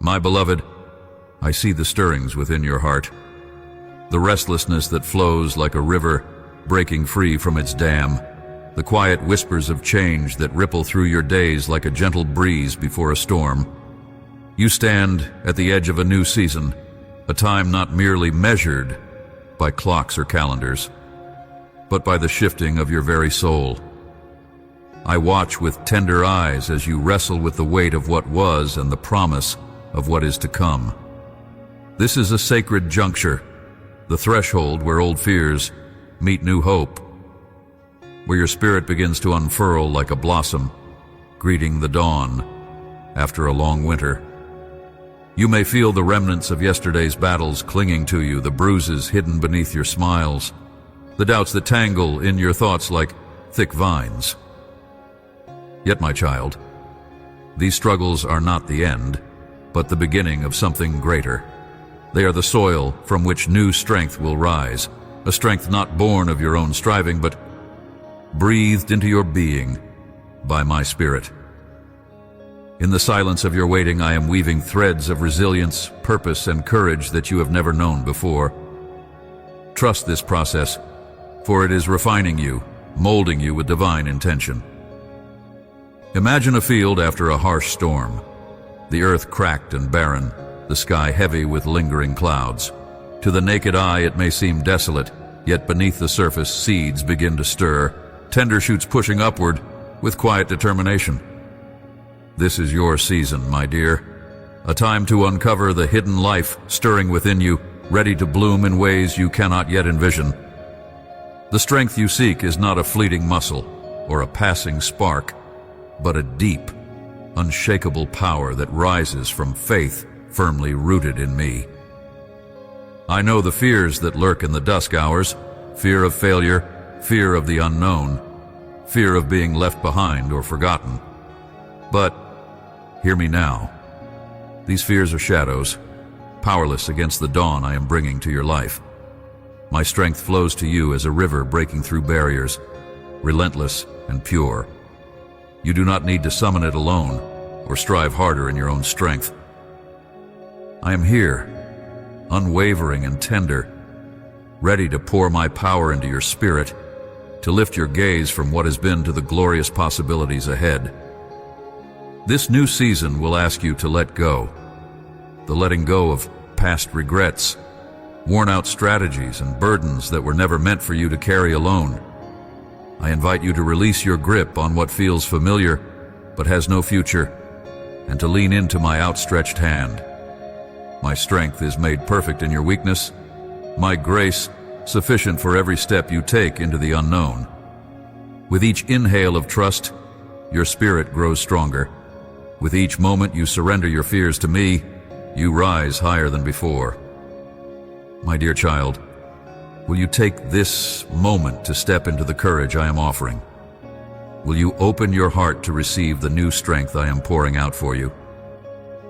My beloved, I see the stirrings within your heart, the restlessness that flows like a river breaking free from its dam, the quiet whispers of change that ripple through your days like a gentle breeze before a storm. You stand at the edge of a new season, a time not merely measured by clocks or calendars, but by the shifting of your very soul. I watch with tender eyes as you wrestle with the weight of what was and the promise of what is to come. This is a sacred juncture, the threshold where old fears meet new hope, where your spirit begins to unfurl like a blossom, greeting the dawn after a long winter. You may feel the remnants of yesterday's battles clinging to you, the bruises hidden beneath your smiles, the doubts that tangle in your thoughts like thick vines. Yet, my child, these struggles are not the end, but the beginning of something greater. They are the soil from which new strength will rise, a strength not born of your own striving, but breathed into your being by my Spirit. In the silence of your waiting, I am weaving threads of resilience, purpose, and courage that you have never known before. Trust this process, for it is refining you, molding you with divine intention. Imagine a field after a harsh storm, the earth cracked and barren, the sky heavy with lingering clouds. To the naked eye it may seem desolate, yet beneath the surface seeds begin to stir, tender shoots pushing upward with quiet determination. This is your season, my dear, a time to uncover the hidden life stirring within you, ready to bloom in ways you cannot yet envision. The strength you seek is not a fleeting muscle or a passing spark, but a deep, unshakable power that rises from faith firmly rooted in me. I know the fears that lurk in the dusk hours, fear of failure, fear of the unknown, fear of being left behind or forgotten. But hear me now. These fears are shadows, powerless against the dawn I am bringing to your life. My strength flows to you as a river breaking through barriers, relentless and pure. You do not need to summon it alone or strive harder in your own strength. I am here, unwavering and tender, ready to pour my power into your spirit, to lift your gaze from what has been to the glorious possibilities ahead. This new season will ask you to let go, the letting go of past regrets, worn-out strategies and burdens that were never meant for you to carry alone. I invite you to release your grip on what feels familiar but has no future, and to lean into my outstretched hand. My strength is made perfect in your weakness, my grace sufficient for every step you take into the unknown. With each inhale of trust, your spirit grows stronger. With each moment you surrender your fears to me, you rise higher than before. My dear child, will you take this moment to step into the courage I am offering? Will you open your heart to receive the new strength I am pouring out for you?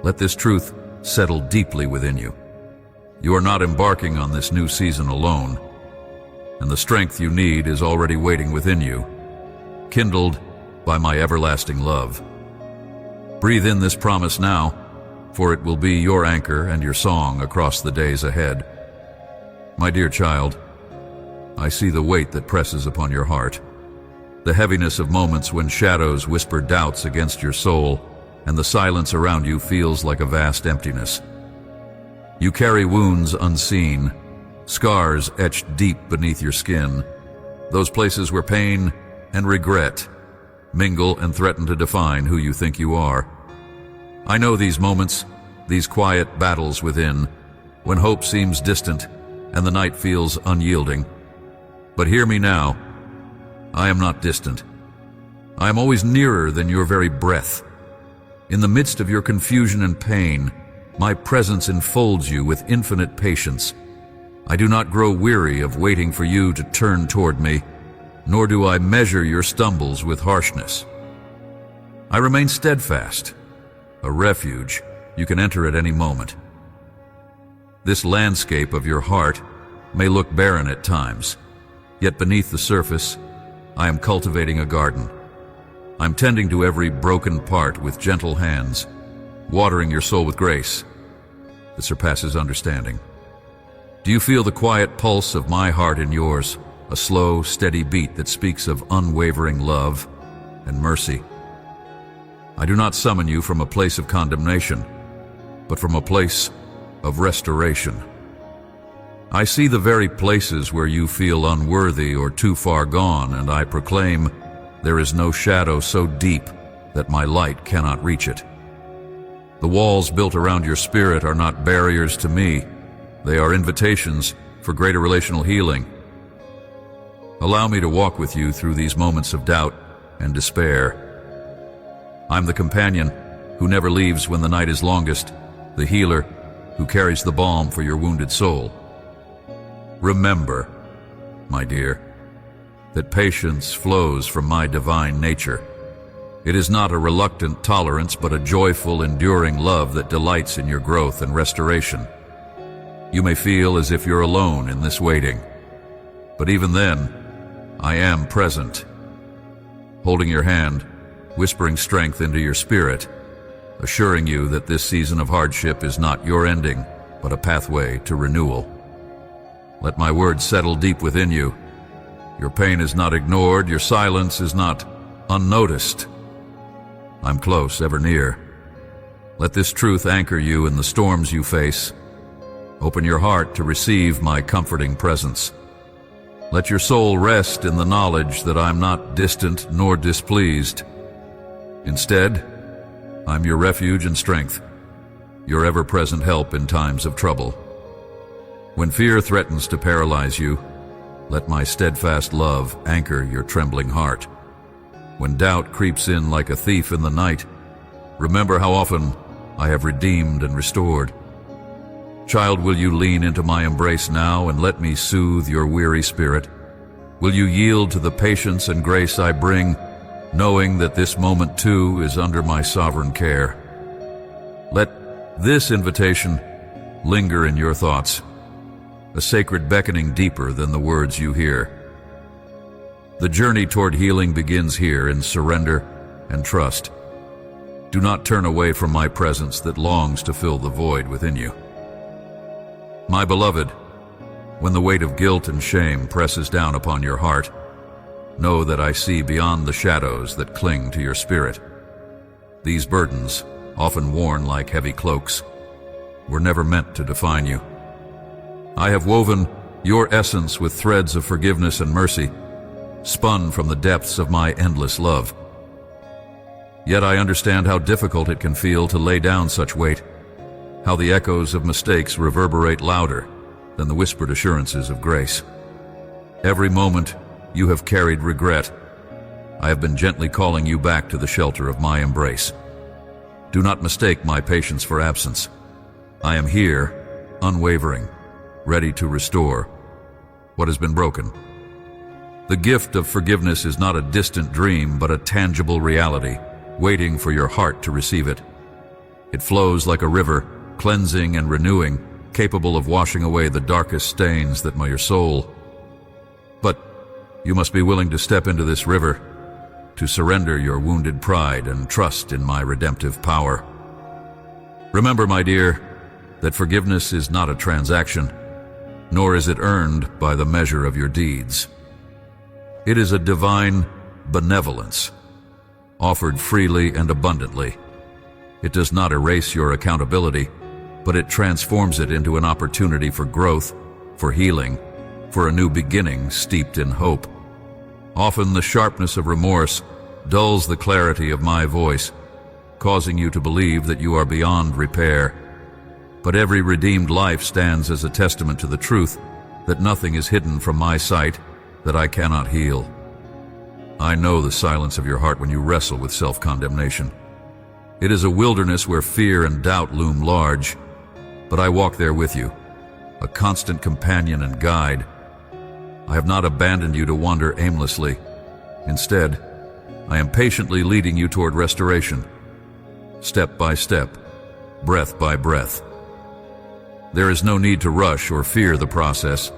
Let this truth settle deeply within you. You are not embarking on this new season alone, and the strength you need is already waiting within you, kindled by my everlasting love. Breathe in this promise now, for it will be your anchor and your song across the days ahead. My dear child, I see the weight that presses upon your heart, the heaviness of moments when shadows whisper doubts against your soul, and the silence around you feels like a vast emptiness. You carry wounds unseen, scars etched deep beneath your skin, those places where pain and regret mingle and threaten to define who you think you are. I know these moments, these quiet battles within, when hope seems distant and the night feels unyielding. But hear me now, I am not distant. I am always nearer than your very breath. In the midst of your confusion and pain, my presence enfolds you with infinite patience. I do not grow weary of waiting for you to turn toward me, nor do I measure your stumbles with harshness. I remain steadfast, a refuge you can enter at any moment. This landscape of your heart may look barren at times, yet beneath the surface, I am cultivating a garden. I'm tending to every broken part with gentle hands, watering your soul with grace that surpasses understanding. Do you feel the quiet pulse of my heart in yours, a slow, steady beat that speaks of unwavering love and mercy? I do not summon you from a place of condemnation, but from a place of restoration. I see the very places where you feel unworthy or too far gone, and I proclaim there is no shadow so deep that my light cannot reach it. The walls built around your spirit are not barriers to me. They are invitations for greater relational healing. Allow me to walk with you through these moments of doubt and despair. I'm the companion who never leaves when the night is longest, the healer who carries the balm for your wounded soul. Remember, my dear, that patience flows from my divine nature. It is not a reluctant tolerance, but a joyful, enduring love that delights in your growth and restoration. You may feel as if you're alone in this waiting, but even then, I am present, holding your hand, whispering strength into your spirit, assuring you that this season of hardship is not your ending, but a pathway to renewal. Let my words settle deep within you. Your pain is not ignored, your silence is not unnoticed. I'm close, ever near. Let this truth anchor you in the storms you face. Open your heart to receive my comforting presence. Let your soul rest in the knowledge that I'm not distant nor displeased. Instead, I'm your refuge and strength, your ever-present help in times of trouble. When fear threatens to paralyze you, let my steadfast love anchor your trembling heart. When doubt creeps in like a thief in the night, remember how often I have redeemed and restored. Child, will you lean into my embrace now and let me soothe your weary spirit? Will you yield to the patience and grace I bring, knowing that this moment too is under my sovereign care? Let this invitation linger in your thoughts, a sacred beckoning deeper than the words you hear. The journey toward healing begins here in surrender and trust. Do not turn away from my presence that longs to fill the void within you. My beloved, when the weight of guilt and shame presses down upon your heart, know that I see beyond the shadows that cling to your spirit. These burdens, often worn like heavy cloaks, were never meant to define you. I have woven your essence with threads of forgiveness and mercy, spun from the depths of my endless love. Yet I understand how difficult it can feel to lay down such weight, how the echoes of mistakes reverberate louder than the whispered assurances of grace. Every moment you have carried regret. I have been gently calling you back to the shelter of my embrace. Do not mistake my patience for absence. I am here, unwavering, ready to restore what has been broken. The gift of forgiveness is not a distant dream, but a tangible reality, waiting for your heart to receive it. It flows like a river, cleansing and renewing, capable of washing away the darkest stains that mar your soul. But you must be willing to step into this river, to surrender your wounded pride and trust in my redemptive power. Remember, my dear, that forgiveness is not a transaction, nor is it earned by the measure of your deeds. It is a divine benevolence, offered freely and abundantly. It does not erase your accountability, but it transforms it into an opportunity for growth, for healing, for a new beginning steeped in hope. Often the sharpness of remorse dulls the clarity of my voice, causing you to believe that you are beyond repair. But every redeemed life stands as a testament to the truth that nothing is hidden from my sight that I cannot heal. I know the silence of your heart when you wrestle with self-condemnation. It is a wilderness where fear and doubt loom large, but I walk there with you, a constant companion and guide. I have not abandoned you to wander aimlessly. Instead, I am patiently leading you toward restoration, step by step, breath by breath. There is no need to rush or fear the process.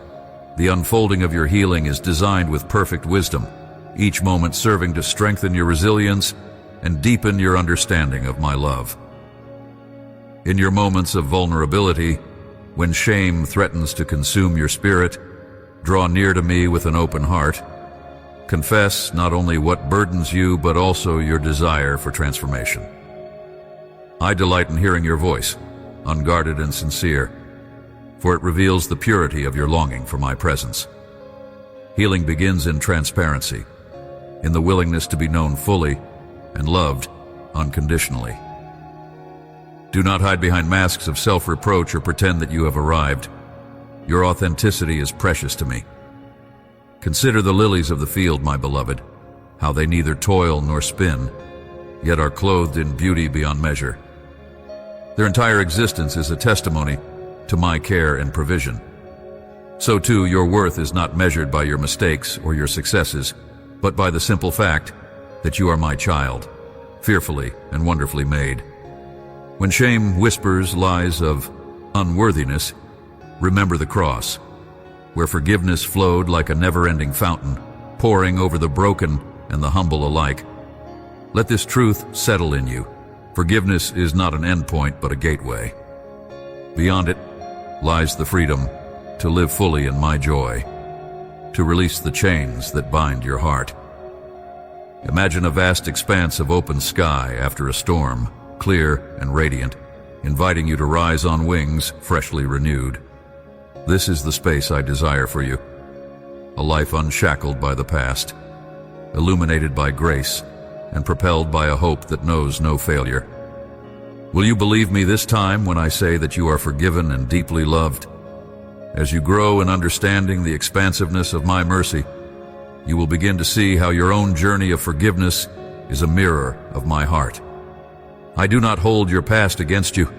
The unfolding of your healing is designed with perfect wisdom, each moment serving to strengthen your resilience and deepen your understanding of my love. In your moments of vulnerability, when shame threatens to consume your spirit, draw near to me with an open heart. Confess not only what burdens you, but also your desire for transformation. I delight in hearing your voice, unguarded and sincere, for it reveals the purity of your longing for my presence. Healing begins in transparency, in the willingness to be known fully and loved unconditionally. Do not hide behind masks of self-reproach or pretend that you have arrived. Your authenticity is precious to me. Consider the lilies of the field, my beloved, how they neither toil nor spin, yet are clothed in beauty beyond measure. Their entire existence is a testimony to my care and provision. So too, your worth is not measured by your mistakes or your successes, but by the simple fact that you are my child, fearfully and wonderfully made. When shame whispers lies of unworthiness, remember the cross, where forgiveness flowed like a never-ending fountain, pouring over the broken and the humble alike. Let this truth settle in you. Forgiveness is not an endpoint, but a gateway. Beyond it lies the freedom to live fully in my joy, to release the chains that bind your heart. Imagine a vast expanse of open sky after a storm, clear and radiant, inviting you to rise on wings freshly renewed. This is the space I desire for you, a life unshackled by the past, illuminated by grace, and propelled by a hope that knows no failure. Will you believe me this time when I say that you are forgiven and deeply loved? As you grow in understanding the expansiveness of my mercy, you will begin to see how your own journey of forgiveness is a mirror of my heart. I do not hold your past against you.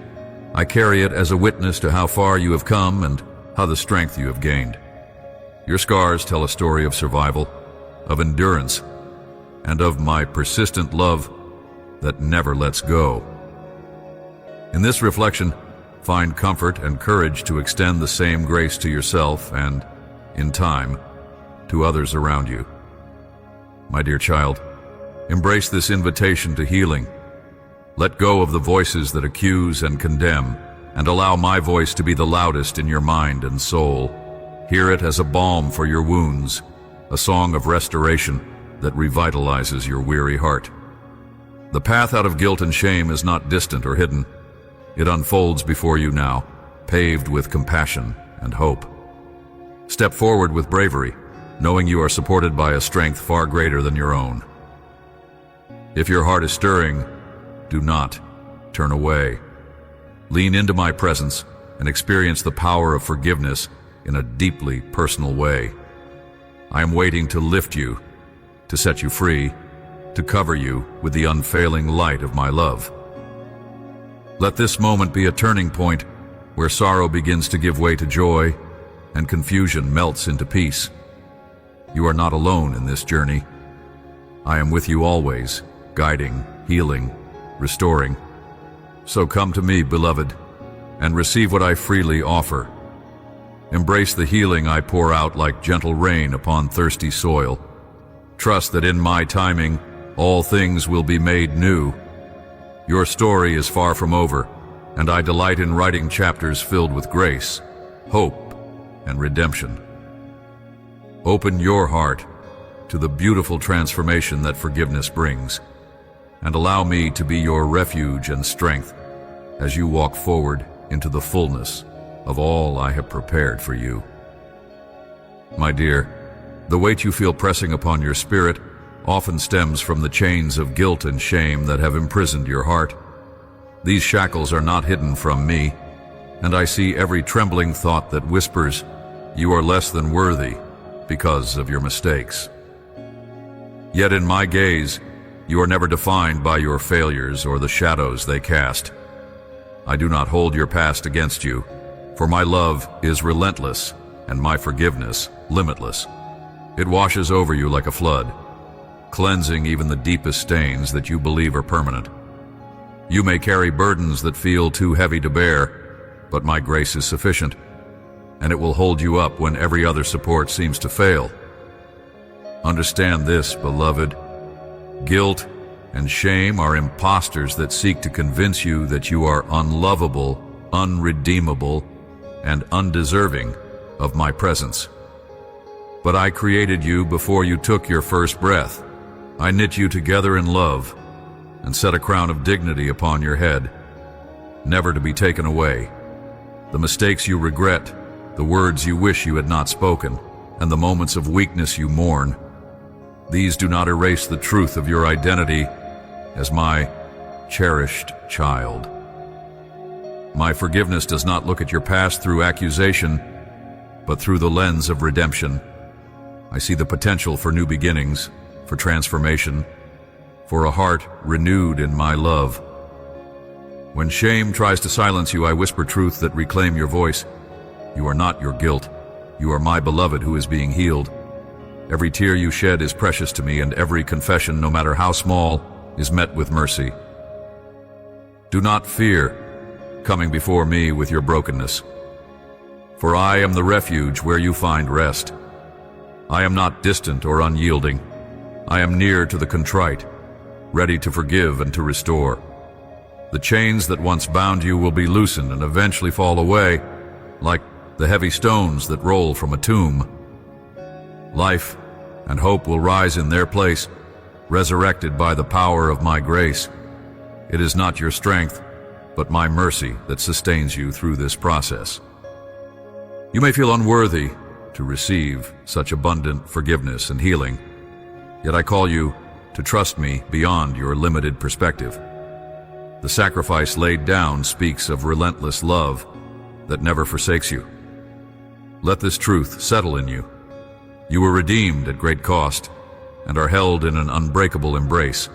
I carry it as a witness to how far you have come and how the strength you have gained. Your scars tell a story of survival, of endurance, and of my persistent love that never lets go. In this reflection, find comfort and courage to extend the same grace to yourself and, in time, to others around you. My dear child, embrace this invitation to healing. Let go of the voices that accuse and condemn, and allow my voice to be the loudest in your mind and soul. Hear it as a balm for your wounds, a song of restoration that revitalizes your weary heart. The path out of guilt and shame is not distant or hidden. It unfolds before you now, paved with compassion and hope. Step forward with bravery, knowing you are supported by a strength far greater than your own. If your heart is stirring, do not turn away. Lean into my presence and experience the power of forgiveness in a deeply personal way. I am waiting to lift you, to set you free, to cover you with the unfailing light of my love. Let this moment be a turning point where sorrow begins to give way to joy and confusion melts into peace. You are not alone in this journey. I am with you always, guiding, healing, restoring. So come to me, beloved, and receive what I freely offer. Embrace the healing I pour out like gentle rain upon thirsty soil. Trust that in my timing, all things will be made new. Your story is far from over, and I delight in writing chapters filled with grace, hope, and redemption. Open your heart to the beautiful transformation that forgiveness brings, and allow me to be your refuge and strength as you walk forward into the fullness of all I have prepared for you. My dear, the weight you feel pressing upon your spirit often stems from the chains of guilt and shame that have imprisoned your heart. These shackles are not hidden from me, and I see every trembling thought that whispers, "You are less than worthy because of your mistakes." Yet in my gaze, you are never defined by your failures or the shadows they cast. I do not hold your past against you, for my love is relentless and my forgiveness limitless. It washes over you like a flood, cleansing even the deepest stains that you believe are permanent. You may carry burdens that feel too heavy to bear, but my grace is sufficient, and it will hold you up when every other support seems to fail. Understand this, beloved. Guilt, and shame are impostors that seek to convince you that you are unlovable, unredeemable, and undeserving of my presence. But I created you before you took your first breath. I knit you together in love and set a crown of dignity upon your head, never to be taken away. The mistakes you regret, the words you wish you had not spoken, and the moments of weakness you mourn, these do not erase the truth of your identity as my cherished child. My forgiveness does not look at your past through accusation, but through the lens of redemption. I see the potential for new beginnings, for transformation, for a heart renewed in my love. When shame tries to silence you, I whisper truth that reclaim your voice. You are not your guilt. You are my beloved who is being healed. Every tear you shed is precious to me, and every confession, no matter how small, is met with mercy. Do not fear coming before me with your brokenness, for I am the refuge where you find rest. I am not distant or unyielding. I am near to the contrite, ready to forgive and to restore. The chains that once bound you will be loosened and eventually fall away, like the heavy stones that roll from a tomb. Life and hope will rise in their place, resurrected by the power of my grace. It is not your strength, but my mercy that sustains you through this process. You may feel unworthy to receive such abundant forgiveness and healing, yet I call you to trust me beyond your limited perspective. The sacrifice laid down speaks of relentless love that never forsakes you. Let this truth settle in you. You were redeemed at great cost and are held in an unbreakable embrace.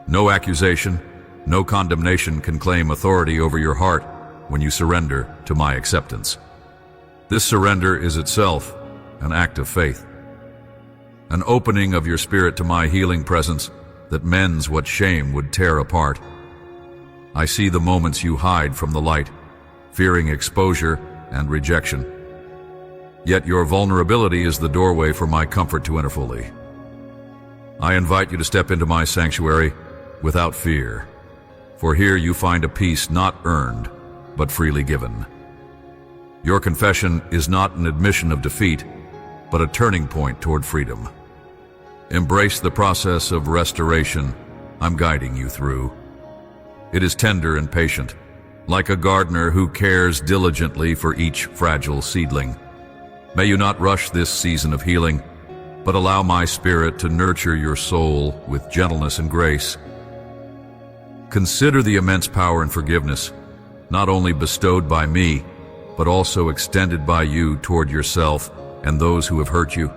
No accusation, no condemnation can claim authority over your heart when you surrender to my acceptance. This surrender is itself an act of faith, an opening of your spirit to my healing presence that mends what shame would tear apart. I see the moments you hide from the light, fearing exposure and rejection. Yet your vulnerability is the doorway for my comfort to enter fully. I invite you to step into my sanctuary without fear, for here you find a peace not earned, but freely given. Your confession is not an admission of defeat, but a turning point toward freedom. Embrace the process of restoration I'm guiding you through. It is tender and patient, like a gardener who cares diligently for each fragile seedling. May you not rush this season of healing, but allow my spirit to nurture your soul with gentleness and grace. Consider the immense power and forgiveness, not only bestowed by me, but also extended by you toward yourself and those who have hurt you.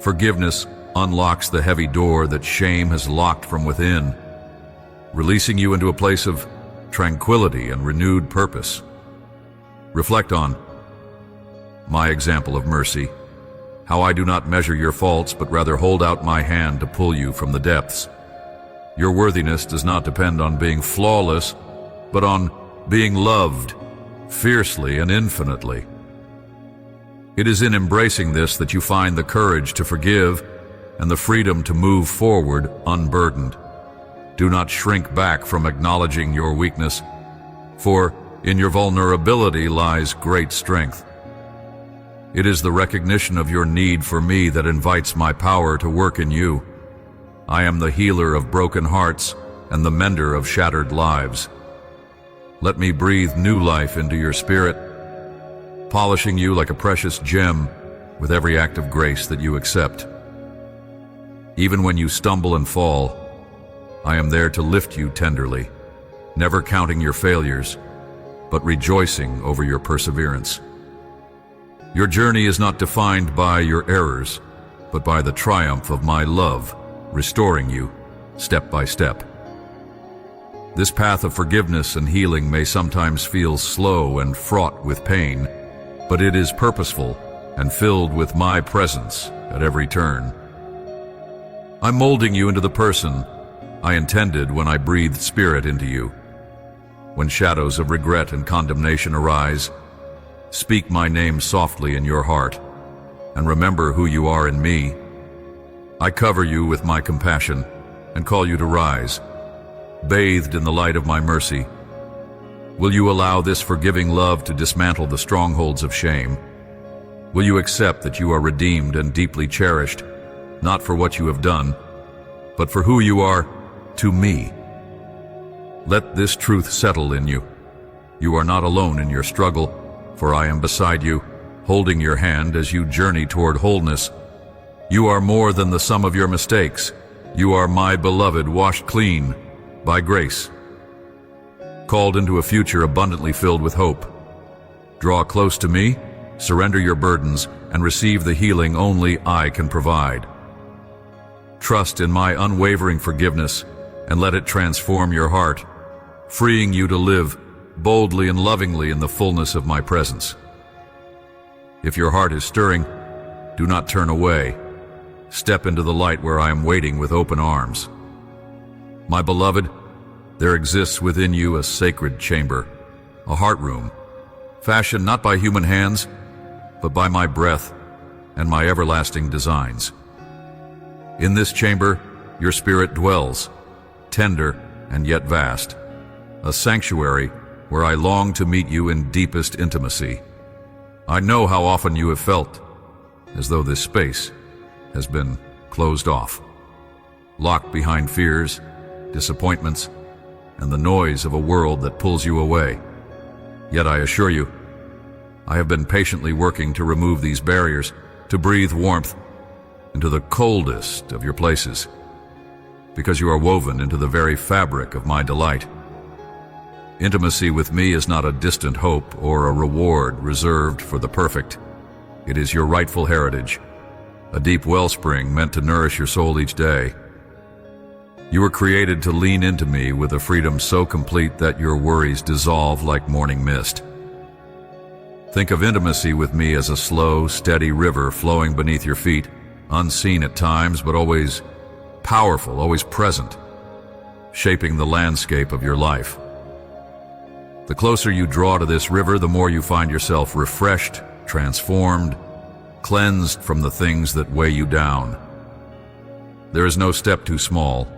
Forgiveness unlocks the heavy door that shame has locked from within, releasing you into a place of tranquility and renewed purpose. Reflect on my example of mercy, how I do not measure your faults, but rather hold out my hand to pull you from the depths. Your worthiness does not depend on being flawless, but on being loved fiercely and infinitely. It is in embracing this that you find the courage to forgive and the freedom to move forward unburdened. Do not shrink back from acknowledging your weakness, for in your vulnerability lies great strength. It is the recognition of your need for me that invites my power to work in you. I am the healer of broken hearts and the mender of shattered lives. Let me breathe new life into your spirit, polishing you like a precious gem with every act of grace that you accept. Even when you stumble and fall, I am there to lift you tenderly, never counting your failures, but rejoicing over your perseverance. Your journey is not defined by your errors, but by the triumph of my love, restoring you step by step. This path of forgiveness and healing may sometimes feel slow and fraught with pain, but it is purposeful and filled with my presence at every turn. I'm molding you into the person I intended when I breathed spirit into you. When shadows of regret and condemnation arise, speak my name softly in your heart, and remember who you are in me. I cover you with my compassion, and call you to rise, bathed in the light of my mercy. Will you allow this forgiving love to dismantle the strongholds of shame? Will you accept that you are redeemed and deeply cherished, not for what you have done, but for who you are to me? Let this truth settle in you. You are not alone in your struggle, for I am beside you, holding your hand as you journey toward wholeness. You are more than the sum of your mistakes. You are my beloved, washed clean by grace, called into a future abundantly filled with hope. Draw close to me, surrender your burdens, and receive the healing only I can provide. Trust in my unwavering forgiveness and let it transform your heart, freeing you to live boldly and lovingly in the fullness of my presence. If your heart is stirring, do not turn away. Step into the light where I am waiting with open arms. My beloved, there exists within you a sacred chamber, a heart room, fashioned not by human hands, but by my breath and my everlasting designs. In this chamber, your spirit dwells, tender and yet vast, a sanctuary where I long to meet you in deepest intimacy. I know how often you have felt as though this space has been closed off, locked behind fears, disappointments, and the noise of a world that pulls you away. Yet I assure you, I have been patiently working to remove these barriers, to breathe warmth into the coldest of your places, because you are woven into the very fabric of my delight. Intimacy with me is not a distant hope or a reward reserved for the perfect. It is your rightful heritage, a deep wellspring meant to nourish your soul each day. You were created to lean into me with a freedom so complete that your worries dissolve like morning mist. Think of intimacy with me as a slow, steady river flowing beneath your feet, unseen at times, but always powerful, always present, shaping the landscape of your life. The closer you draw to this river, the more you find yourself refreshed, transformed, cleansed from the things that weigh you down. There is no step too small,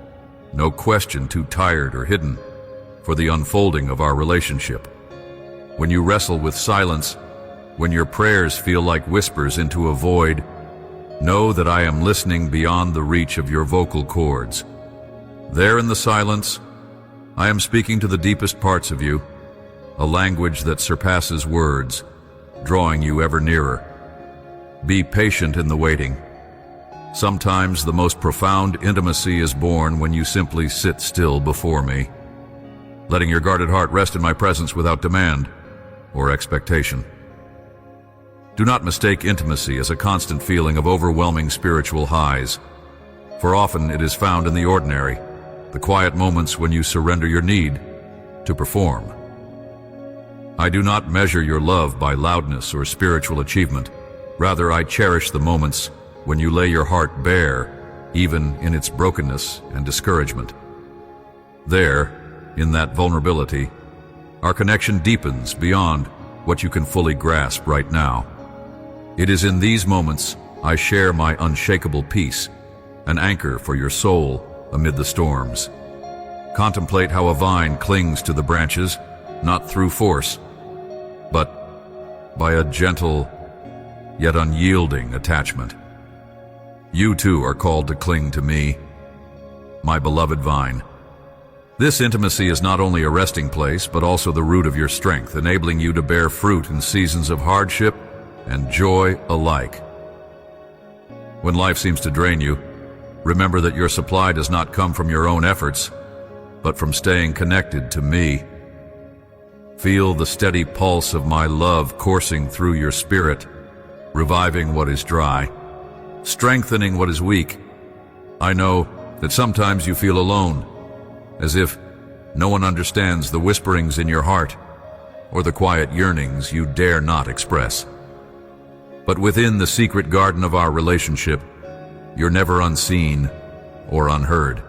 no question too tired or hidden for the unfolding of our relationship. When you wrestle with silence, when your prayers feel like whispers into a void, know that I am listening beyond the reach of your vocal cords. There in the silence, I am speaking to the deepest parts of you, a language that surpasses words, drawing you ever nearer. Be patient in the waiting. Sometimes the most profound intimacy is born when you simply sit still before me, letting your guarded heart rest in my presence without demand or expectation. Do not mistake intimacy as a constant feeling of overwhelming spiritual highs, for often it is found in the ordinary, the quiet moments when you surrender your need to perform. I do not measure your love by loudness or spiritual achievement. Rather, I cherish the moments when you lay your heart bare, even in its brokenness and discouragement. There, in that vulnerability, our connection deepens beyond what you can fully grasp right now. It is in these moments I share my unshakable peace, an anchor for your soul amid the storms. Contemplate how a vine clings to the branches, not through force, but by a gentle yet unyielding attachment. You too are called to cling to me, my beloved vine. This intimacy is not only a resting place, but also the root of your strength, enabling you to bear fruit in seasons of hardship and joy alike. When life seems to drain you, remember that your supply does not come from your own efforts, but from staying connected to me. Feel the steady pulse of my love coursing through your spirit, reviving what is dry, strengthening what is weak. I know that sometimes you feel alone, as if no one understands the whisperings in your heart or the quiet yearnings you dare not express. But within the secret garden of our relationship, you're never unseen or unheard.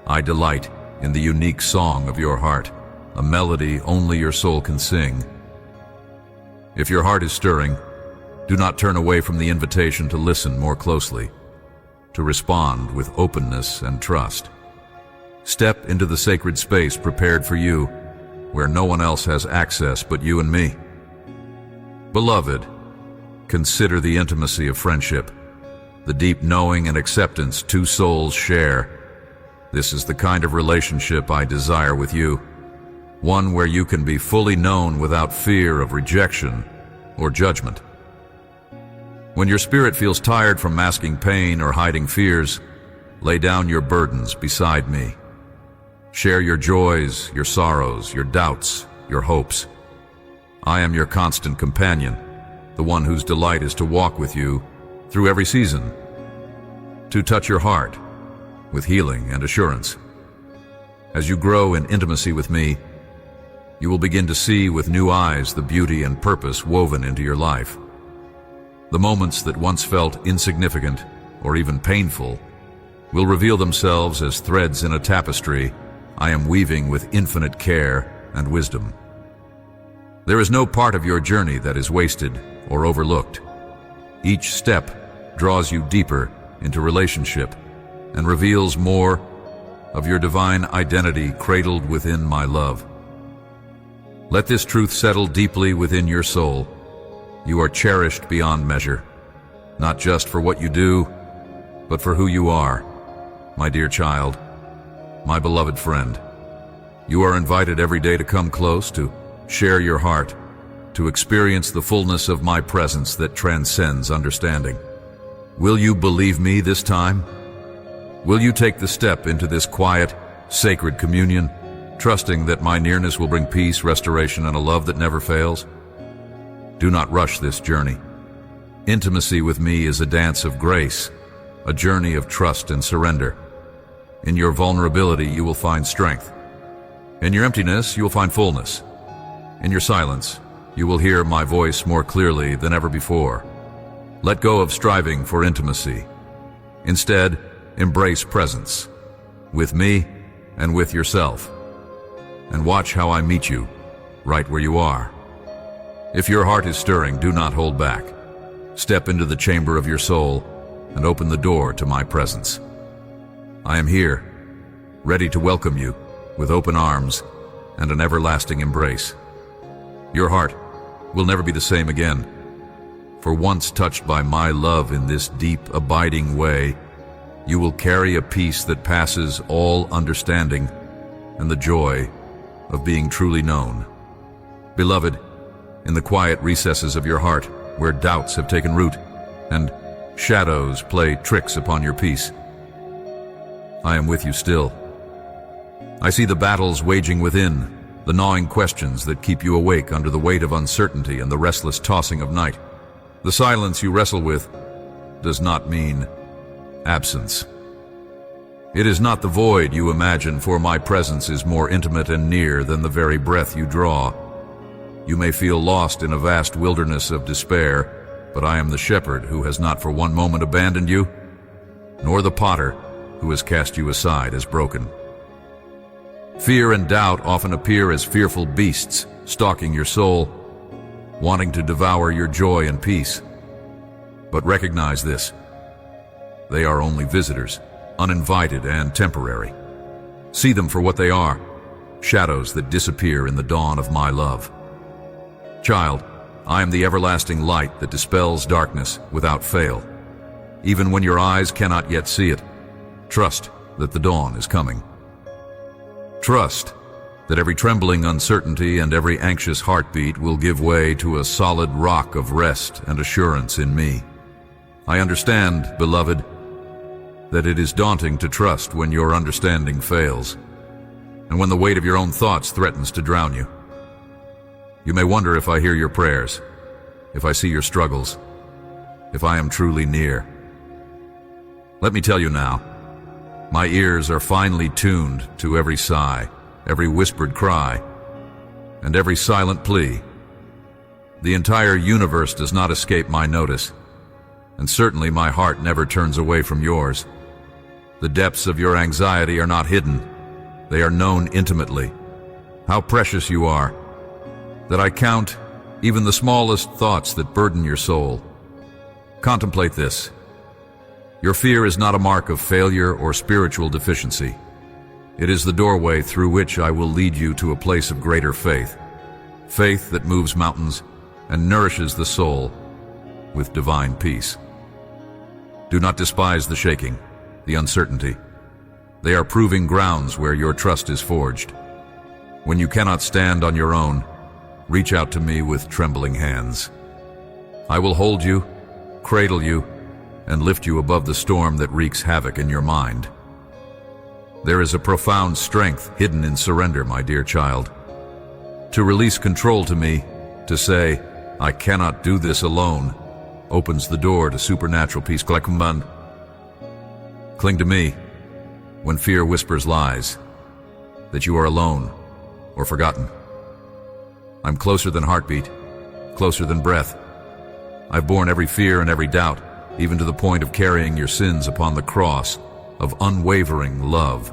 I delight in the unique song of your heart, a melody only your soul can sing. If your heart is stirring, do not turn away from the invitation to listen more closely, to respond with openness and trust. Step into the sacred space prepared for you, where no one else has access but you and me. Beloved, consider the intimacy of friendship, the deep knowing and acceptance two souls share. This is the kind of relationship I desire with you, one where you can be fully known without fear of rejection or judgment. When your spirit feels tired from masking pain or hiding fears, lay down your burdens beside me. Share your joys, your sorrows, your doubts, your hopes. I am your constant companion, the one whose delight is to walk with you through every season, to touch your heart with healing and assurance. As you grow in intimacy with me, you will begin to see with new eyes the beauty and purpose woven into your life. The moments that once felt insignificant or even painful will reveal themselves as threads in a tapestry I am weaving with infinite care and wisdom. There is no part of your journey that is wasted or overlooked. Each step draws you deeper into relationship and reveals more of your divine identity cradled within my love. Let this truth settle deeply within your soul. You are cherished beyond measure, not just for what you do, but for who you are, my dear child, my beloved friend. You are invited every day to come close, to share your heart, to experience the fullness of my presence that transcends understanding. Will you believe me this time? Will you take the step into this quiet, sacred communion, trusting that my nearness will bring peace, restoration, and a love that never fails? Do not rush this journey. Intimacy with me is a dance of grace, a journey of trust and surrender. In your vulnerability, you will find strength. In your emptiness, you will find fullness. In your silence, you will hear my voice more clearly than ever before. Let go of striving for intimacy. Instead, embrace presence, with me and with yourself. And watch how I meet you, right where you are. If your heart is stirring, do not hold back. Step into the chamber of your soul and open the door to my presence. I am here, ready to welcome you with open arms and an everlasting embrace. Your heart will never be the same again, for once touched by my love in this deep, abiding way, you will carry a peace that passes all understanding and the joy of being truly known. Beloved, in the quiet recesses of your heart, where doubts have taken root and shadows play tricks upon your peace, I am with you still. I see the battles waging within, the gnawing questions that keep you awake under the weight of uncertainty and the restless tossing of night. The silence you wrestle with does not mean absence. It is not the void you imagine, for my presence is more intimate and near than the very breath you draw. You may feel lost in a vast wilderness of despair, but I am the shepherd who has not for one moment abandoned you, nor the potter who has cast you aside as broken. Fear and doubt often appear as fearful beasts stalking your soul, wanting to devour your joy and peace. But recognize this: they are only visitors, uninvited and temporary. See them for what they are, shadows that disappear in the dawn of my love. Child, I am the everlasting light that dispels darkness without fail. Even when your eyes cannot yet see it, trust that the dawn is coming. Trust that every trembling uncertainty and every anxious heartbeat will give way to a solid rock of rest and assurance in me. I understand, beloved, that it is daunting to trust when your understanding fails, and when the weight of your own thoughts threatens to drown you. You may wonder if I hear your prayers, if I see your struggles, if I am truly near. Let me tell you now, my ears are finely tuned to every sigh, every whispered cry, and every silent plea. The entire universe does not escape my notice, and certainly my heart never turns away from yours. The depths of your anxiety are not hidden. They are known intimately. How precious you are, that I count even the smallest thoughts that burden your soul. Contemplate this. Your fear is not a mark of failure or spiritual deficiency. It is the doorway through which I will lead you to a place of greater faith, faith that moves mountains and nourishes the soul with divine peace. Do not despise the shaking, the uncertainty. They are proving grounds where your trust is forged. When you cannot stand on your own, reach out to me with trembling hands. I will hold you, cradle you, and lift you above the storm that wreaks havoc in your mind. There is a profound strength hidden in surrender, my dear child. To release control to me, to say, I cannot do this alone, opens the door to supernatural peace. Cling to me when fear whispers lies, that you are alone or forgotten. I'm closer than heartbeat, closer than breath. I've borne every fear and every doubt, even to the point of carrying your sins upon the cross of unwavering love.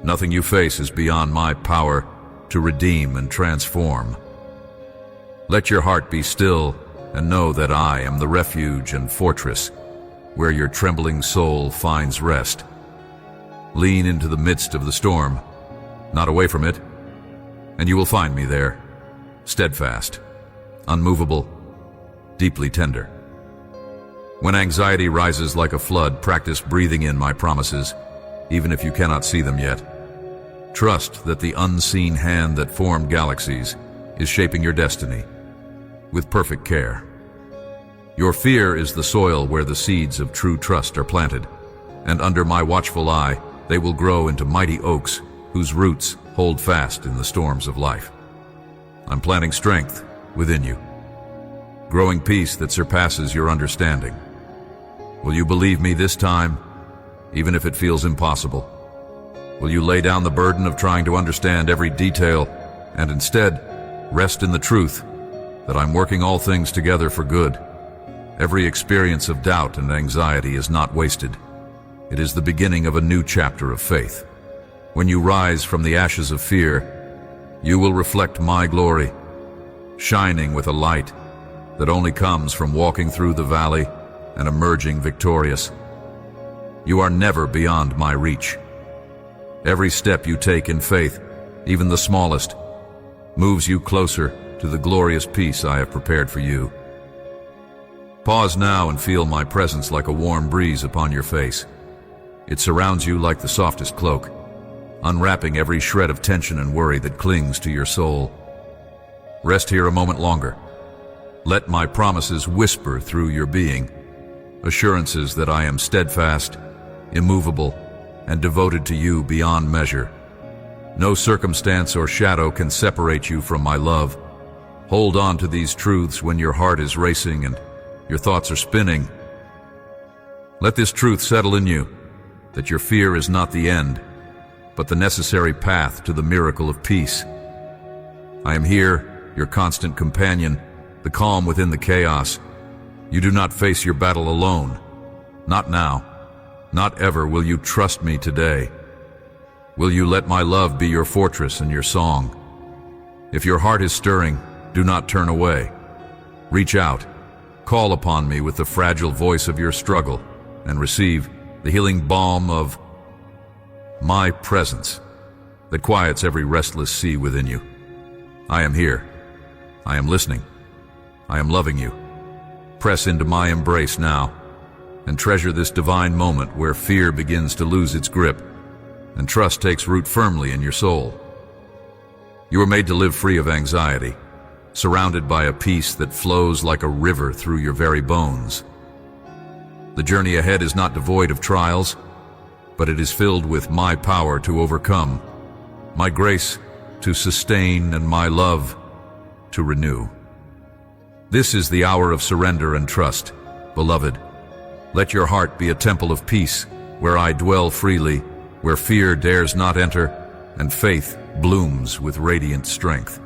Nothing you face is beyond my power to redeem and transform. Let your heart be still and know that I am the refuge and fortress where your trembling soul finds rest. Lean into the midst of the storm, not away from it, and you will find me there, steadfast, unmovable, deeply tender. When anxiety rises like a flood, practice breathing in my promises, even if you cannot see them yet. Trust that the unseen hand that formed galaxies is shaping your destiny with perfect care. Your fear is the soil where the seeds of true trust are planted, and under my watchful eye, they will grow into mighty oaks whose roots hold fast in the storms of life. I'm planting strength within you, growing peace that surpasses your understanding. Will you believe me this time, even if it feels impossible? Will you lay down the burden of trying to understand every detail and instead rest in the truth that I'm working all things together for good? Every experience of doubt and anxiety is not wasted. It is the beginning of a new chapter of faith. When you rise from the ashes of fear, you will reflect my glory, shining with a light that only comes from walking through the valley and emerging victorious. You are never beyond my reach. Every step you take in faith, even the smallest, moves you closer to the glorious peace I have prepared for you. Pause now and feel my presence like a warm breeze upon your face. It surrounds you like the softest cloak, unwrapping every shred of tension and worry that clings to your soul. Rest here a moment longer. Let my promises whisper through your being, assurances that I am steadfast, immovable, and devoted to you beyond measure. No circumstance or shadow can separate you from my love. Hold on to these truths when your heart is racing and your thoughts are spinning. Let this truth settle in you, that your fear is not the end, but the necessary path to the miracle of peace. I am here, your constant companion, the calm within the chaos. You do not face your battle alone. Not now. Not ever will you trust me today. Will you let my love be your fortress and your song? If your heart is stirring, do not turn away. Reach out, call upon me with the fragile voice of your struggle, and receive the healing balm of my presence that quiets every restless sea within you. I am here. I am listening. I am loving you. Press into my embrace now, and treasure this divine moment where fear begins to lose its grip and trust takes root firmly in your soul. You were made to live free of anxiety, surrounded by a peace that flows like a river through your very bones. The journey ahead is not devoid of trials, but it is filled with my power to overcome, my grace to sustain, and my love to renew. This is the hour of surrender and trust, beloved. Let your heart be a temple of peace, where I dwell freely, where fear dares not enter, and faith blooms with radiant strength.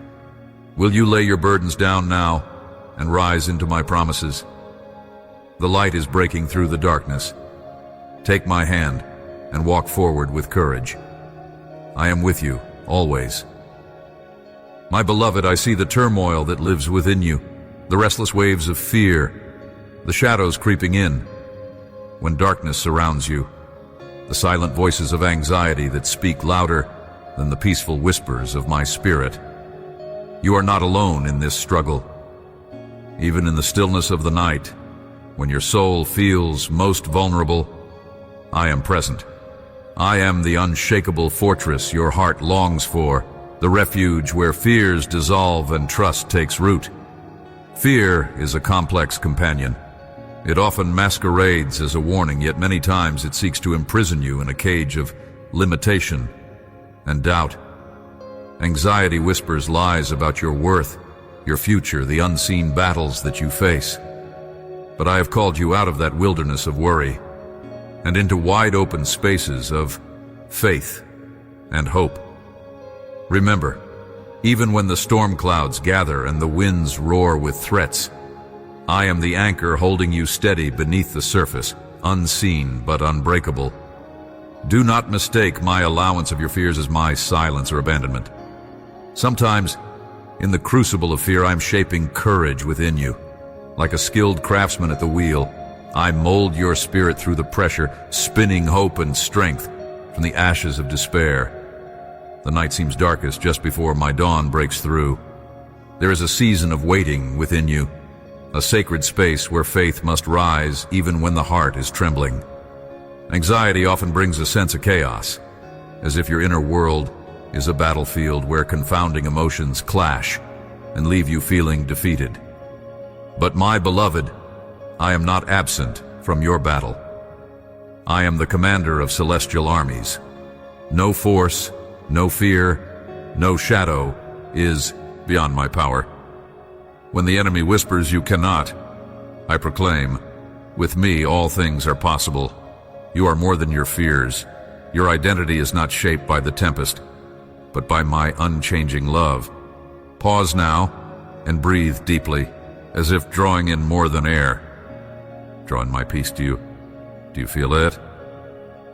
Will you lay your burdens down now and rise into my promises? The light is breaking through the darkness. Take my hand and walk forward with courage. I am with you, always. My beloved, I see the turmoil that lives within you, the restless waves of fear, the shadows creeping in. When darkness surrounds you, the silent voices of anxiety that speak louder than the peaceful whispers of my spirit. You are not alone in this struggle. Even in the stillness of the night, when your soul feels most vulnerable, I am present. I am the unshakable fortress your heart longs for, the refuge where fears dissolve and trust takes root. Fear is a complex companion. It often masquerades as a warning, yet many times it seeks to imprison you in a cage of limitation and doubt. Anxiety whispers lies about your worth, your future, the unseen battles that you face. But I have called you out of that wilderness of worry and into wide open spaces of faith and hope. Remember, even when the storm clouds gather and the winds roar with threats, I am the anchor holding you steady beneath the surface, unseen but unbreakable. Do not mistake my allowance of your fears as my silence or abandonment. Sometimes, in the crucible of fear, I am shaping courage within you. Like a skilled craftsman at the wheel, I mold your spirit through the pressure, spinning hope and strength from the ashes of despair. The night seems darkest just before my dawn breaks through. There is a season of waiting within you, a sacred space where faith must rise even when the heart is trembling. Anxiety often brings a sense of chaos, as if your inner world is a battlefield where confounding emotions clash and leave you feeling defeated. But my beloved, I am not absent from your battle. I am the commander of celestial armies. No force, no fear, no shadow is beyond my power. When the enemy whispers you cannot, I proclaim, with me all things are possible. You are more than your fears. Your identity is not shaped by the tempest, but by my unchanging love. Pause now and breathe deeply, as if drawing in more than air. Draw in my peace to you. Do you feel it?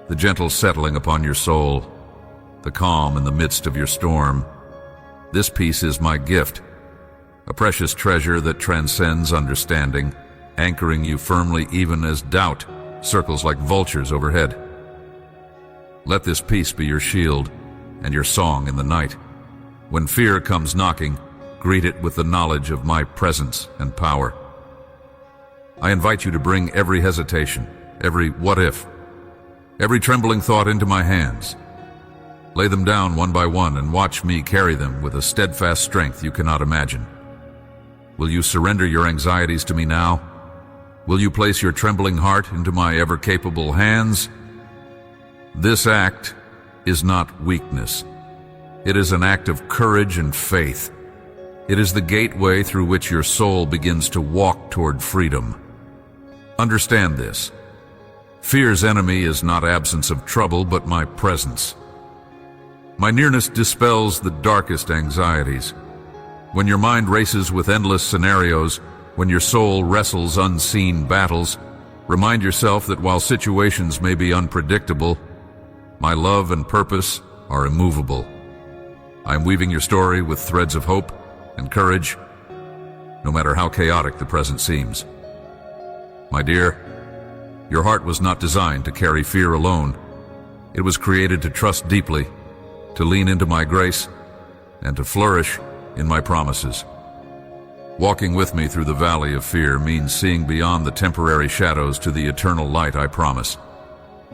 The gentle settling upon your soul, the calm in the midst of your storm. This peace is my gift, a precious treasure that transcends understanding, anchoring you firmly even as doubt circles like vultures overhead. Let this peace be your shield and your song in the night. When fear comes knocking, greet it with the knowledge of my presence and power. I invite you to bring every hesitation, every what if, every trembling thought into my hands. Lay them down one by one and watch me carry them with a steadfast strength you cannot imagine. Will you surrender your anxieties to me now? Will you place your trembling heart into my ever-capable hands? This act is not weakness. It is an act of courage and faith. It is the gateway through which your soul begins to walk toward freedom. Understand this. Fear's enemy is not absence of trouble, but my presence. My nearness dispels the darkest anxieties. When your mind races with endless scenarios, when your soul wrestles unseen battles, remind yourself that while situations may be unpredictable, my love and purpose are immovable. I am weaving your story with threads of hope and courage, no matter how chaotic the present seems. My dear, your heart was not designed to carry fear alone. It was created to trust deeply, to lean into my grace, and to flourish in my promises. Walking with me through the valley of fear means seeing beyond the temporary shadows to the eternal light I promise.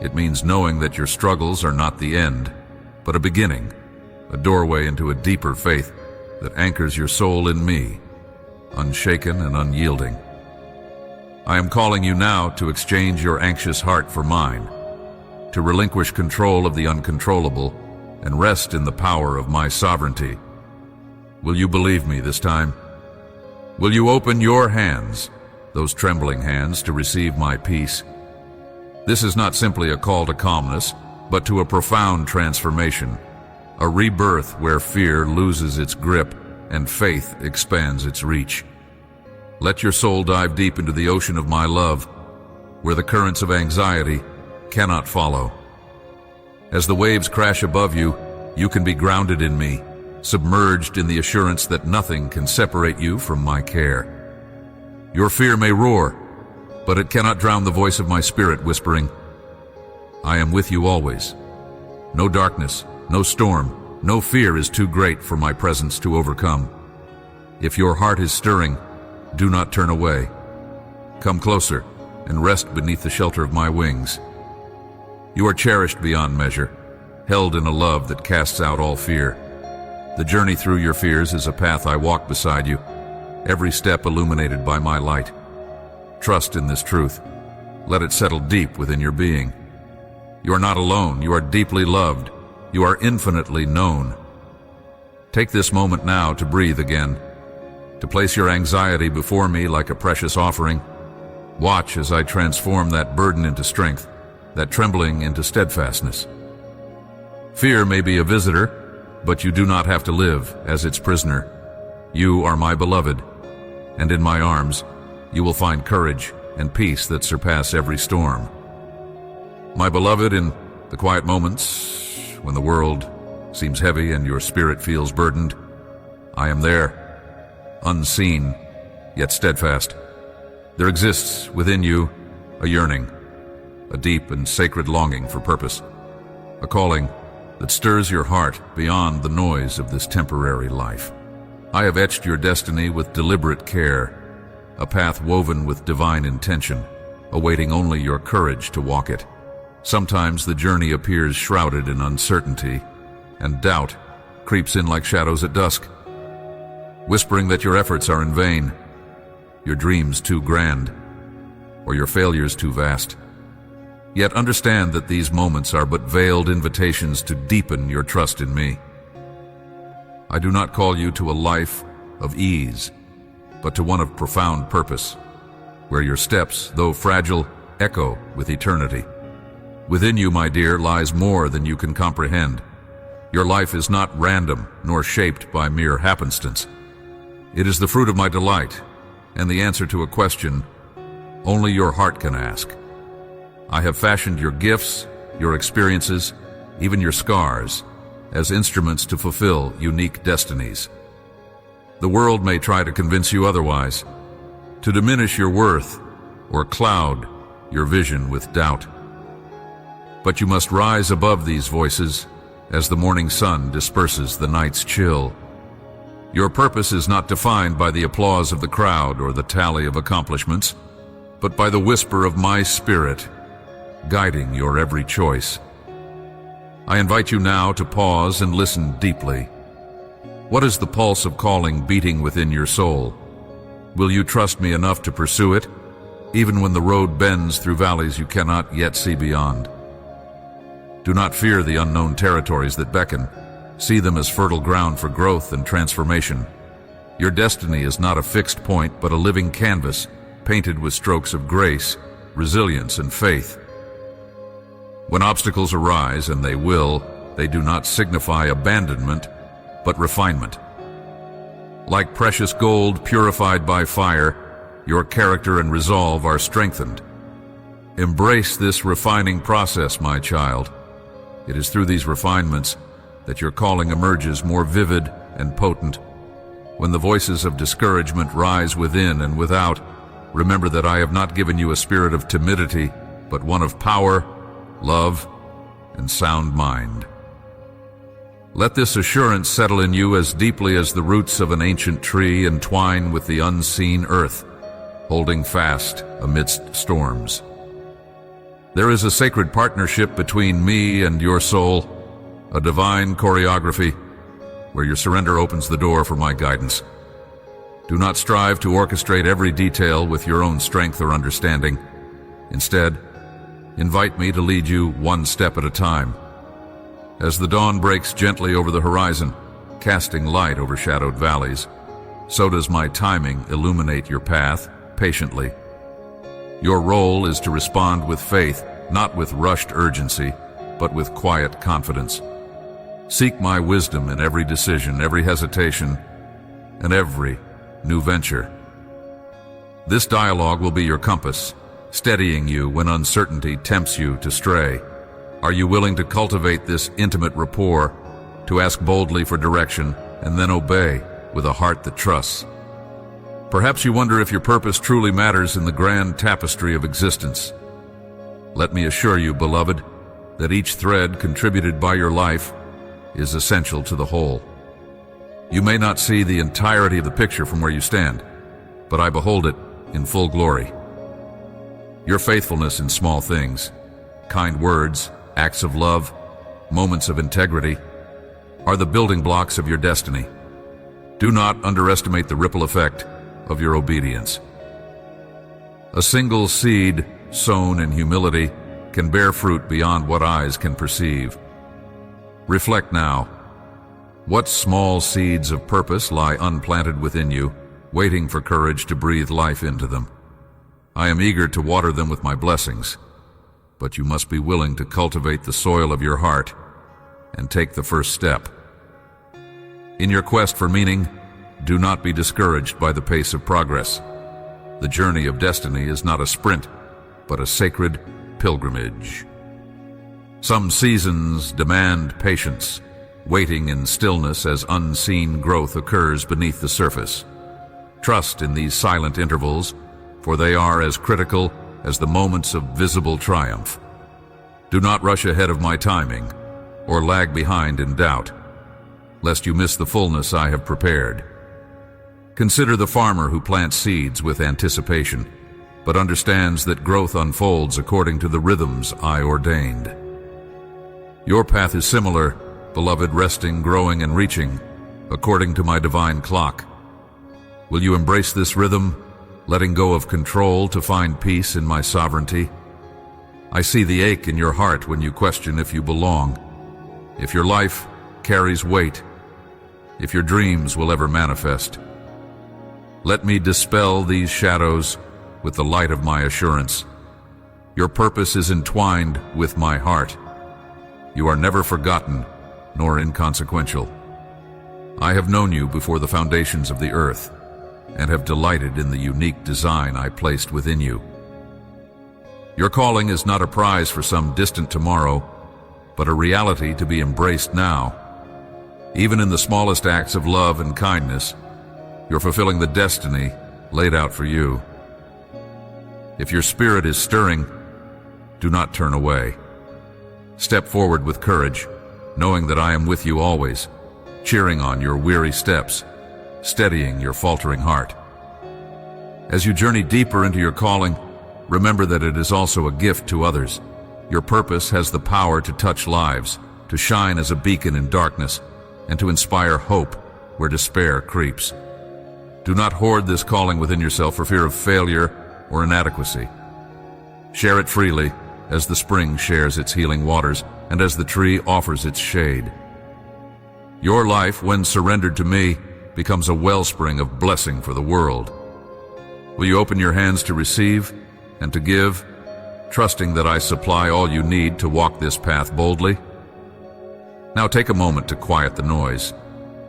It means knowing that your struggles are not the end, but a beginning, a doorway into a deeper faith that anchors your soul in me, unshaken and unyielding. I am calling you now to exchange your anxious heart for mine, to relinquish control of the uncontrollable and rest in the power of my sovereignty. Will you believe me this time? Will you open your hands, those trembling hands, to receive my peace? This is not simply a call to calmness, but to a profound transformation, a rebirth where fear loses its grip and faith expands its reach. Let your soul dive deep into the ocean of my love, where the currents of anxiety cannot follow. As the waves crash above you, you can be grounded in me, submerged in the assurance that nothing can separate you from my care. Your fear may roar, but it cannot drown the voice of my spirit whispering, I am with you always. No darkness, no storm, no fear is too great for my presence to overcome. If your heart is stirring, do not turn away. Come closer and rest beneath the shelter of my wings. You are cherished beyond measure, held in a love that casts out all fear. The journey through your fears is a path I walk beside you, every step illuminated by my light. Trust in this truth. Let it settle deep within your being. You are not alone. You are deeply loved. You are infinitely known. Take this moment now to breathe again, to place your anxiety before me like a precious offering. Watch as I transform that burden into strength, that trembling into steadfastness. Fear may be a visitor, but you do not have to live as its prisoner. You are my beloved, and in my arms you will find courage and peace that surpass every storm. My beloved, in the quiet moments when the world seems heavy and your spirit feels burdened, I am there, unseen yet steadfast. There exists within you a yearning, a deep and sacred longing for purpose, a calling that stirs your heart beyond the noise of this temporary life. I have etched your destiny with deliberate care, a path woven with divine intention, awaiting only your courage to walk it. Sometimes the journey appears shrouded in uncertainty, and doubt creeps in like shadows at dusk, whispering that your efforts are in vain, your dreams too grand, or your failures too vast. Yet understand that these moments are but veiled invitations to deepen your trust in me. I do not call you to a life of ease, but to one of profound purpose, where your steps, though fragile, echo with eternity. Within you, my dear, lies more than you can comprehend. Your life is not random nor shaped by mere happenstance. It is the fruit of my delight and the answer to a question only your heart can ask. I have fashioned your gifts, your experiences, even your scars, as instruments to fulfill unique destinies. The world may try to convince you otherwise, to diminish your worth or cloud your vision with doubt. But you must rise above these voices as the morning sun disperses the night's chill. Your purpose is not defined by the applause of the crowd or the tally of accomplishments, but by the whisper of my spirit, guiding your every choice. I invite you now to pause and listen deeply. What is the pulse of calling beating within your soul? Will you trust me enough to pursue it, even when the road bends through valleys you cannot yet see beyond? Do not fear the unknown territories that beckon. See them as fertile ground for growth and transformation. Your destiny is not a fixed point, but a living canvas, painted with strokes of grace, resilience, and faith. When obstacles arise, and they will, they do not signify abandonment, but refinement. Like precious gold purified by fire, your character and resolve are strengthened. Embrace this refining process, my child. It is through these refinements that your calling emerges more vivid and potent. When the voices of discouragement rise within and without, remember that I have not given you a spirit of timidity, but one of power, love, and sound mind. Let this assurance settle in you as deeply as the roots of an ancient tree entwine with the unseen earth, holding fast amidst storms. There is a sacred partnership between me and your soul, a divine choreography where your surrender opens the door for my guidance. Do not strive to orchestrate every detail with your own strength or understanding. Instead, invite me to lead you one step at a time. As the dawn breaks gently over the horizon, casting light over shadowed valleys, so does my timing illuminate your path patiently. Your role is to respond with faith, not with rushed urgency, but with quiet confidence. Seek my wisdom in every decision, every hesitation, and every new venture. This dialogue will be your compass, steadying you when uncertainty tempts you to stray. Are you willing to cultivate this intimate rapport, to ask boldly for direction, and then obey with a heart that trusts? Perhaps you wonder if your purpose truly matters in the grand tapestry of existence. Let me assure you, beloved, that each thread contributed by your life is essential to the whole. You may not see the entirety of the picture from where you stand, but I behold it in full glory. Your faithfulness in small things, kind words, acts of love, moments of integrity, are the building blocks of your destiny. Do not underestimate the ripple effect of your obedience. A single seed sown in humility can bear fruit beyond what eyes can perceive. Reflect now. What small seeds of purpose lie unplanted within you, waiting for courage to breathe life into them? I am eager to water them with my blessings, but you must be willing to cultivate the soil of your heart and take the first step. In your quest for meaning, do not be discouraged by the pace of progress. The journey of destiny is not a sprint, but a sacred pilgrimage. Some seasons demand patience, waiting in stillness as unseen growth occurs beneath the surface. Trust in these silent intervals, for they are as critical as the moments of visible triumph. Do not rush ahead of my timing, or lag behind in doubt, lest you miss the fullness I have prepared. Consider the farmer who plants seeds with anticipation, but understands that growth unfolds according to the rhythms I ordained. Your path is similar, beloved, resting, growing, and reaching, according to my divine clock. Will you embrace this rhythm, letting go of control to find peace in my sovereignty? I see the ache in your heart when you question if you belong, if your life carries weight, if your dreams will ever manifest. Let me dispel these shadows with the light of my assurance. Your purpose is entwined with my heart. You are never forgotten, nor inconsequential. I have known you before the foundations of the earth, and have delighted in the unique design I placed within you. Your calling is not a prize for some distant tomorrow, but a reality to be embraced now. Even in the smallest acts of love and kindness, you're fulfilling the destiny laid out for you. If your spirit is stirring, do not turn away. Step forward with courage, knowing that I am with you always, cheering on your weary steps, steadying your faltering heart. As you journey deeper into your calling, remember that it is also a gift to others. Your purpose has the power to touch lives, to shine as a beacon in darkness, and to inspire hope where despair creeps. Do not hoard this calling within yourself for fear of failure or inadequacy. Share it freely, as the spring shares its healing waters, and as the tree offers its shade. Your life, when surrendered to me, becomes a wellspring of blessing for the world. Will you open your hands to receive and to give, trusting that I supply all you need to walk this path boldly? Now take a moment to quiet the noise,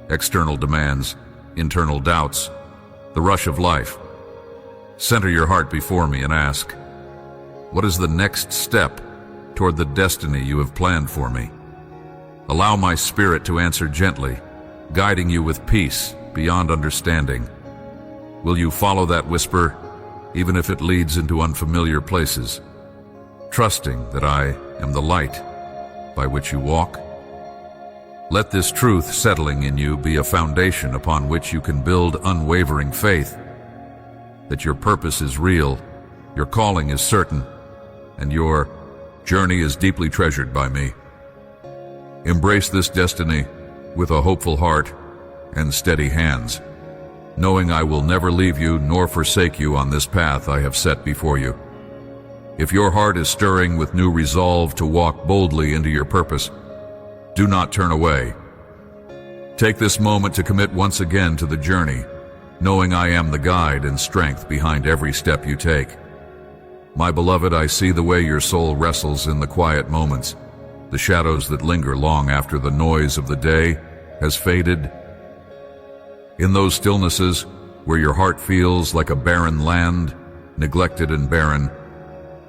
external demands, internal doubts, the rush of life. Center your heart before me and ask, what is the next step toward the destiny you have planned for me? Allow my spirit to answer gently, guiding you with peace beyond understanding. Will you follow that whisper, even if it leads into unfamiliar places, trusting that I am the light by which you walk? Let this truth settling in you be a foundation upon which you can build unwavering faith, that your purpose is real, your calling is certain, and your journey is deeply treasured by me. Embrace this destiny with a hopeful heart and steady hands, knowing I will never leave you nor forsake you on this path I have set before you. If your heart is stirring with new resolve to walk boldly into your purpose, do not turn away. Take this moment to commit once again to the journey, knowing I am the guide and strength behind every step you take. My beloved, I see the way your soul wrestles in the quiet moments, the shadows that linger long after the noise of the day has faded. In those stillnesses where your heart feels like a barren land, neglected and barren,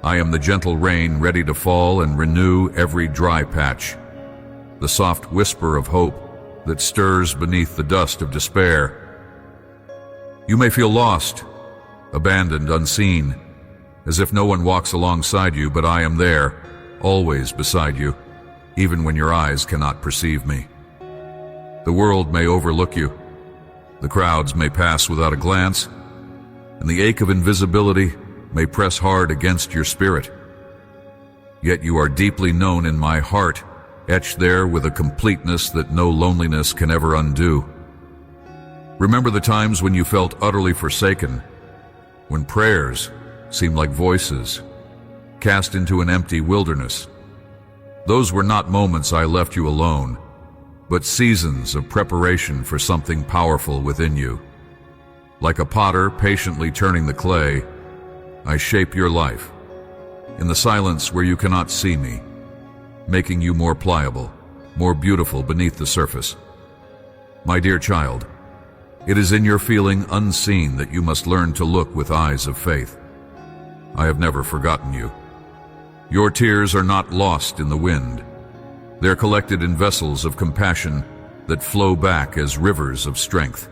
I am the gentle rain ready to fall and renew every dry patch, the soft whisper of hope that stirs beneath the dust of despair. You may feel lost, abandoned, unseen, as if no one walks alongside you, but I am there, always beside you, even when your eyes cannot perceive me. The world may overlook you, the crowds may pass without a glance, and the ache of invisibility may press hard against your spirit. Yet you are deeply known in my heart, etched there with a completeness that no loneliness can ever undo. Remember the times when you felt utterly forsaken, when prayers seemed like voices cast into an empty wilderness. Those were not moments I left you alone, but seasons of preparation for something powerful within you. Like a potter patiently turning the clay, I shape your life, in the silence where you cannot see me, making you more pliable, more beautiful beneath the surface. My dear child, it is in your feeling unseen that you must learn to look with eyes of faith. I have never forgotten you. Your tears are not lost in the wind. They're collected in vessels of compassion that flow back as rivers of strength.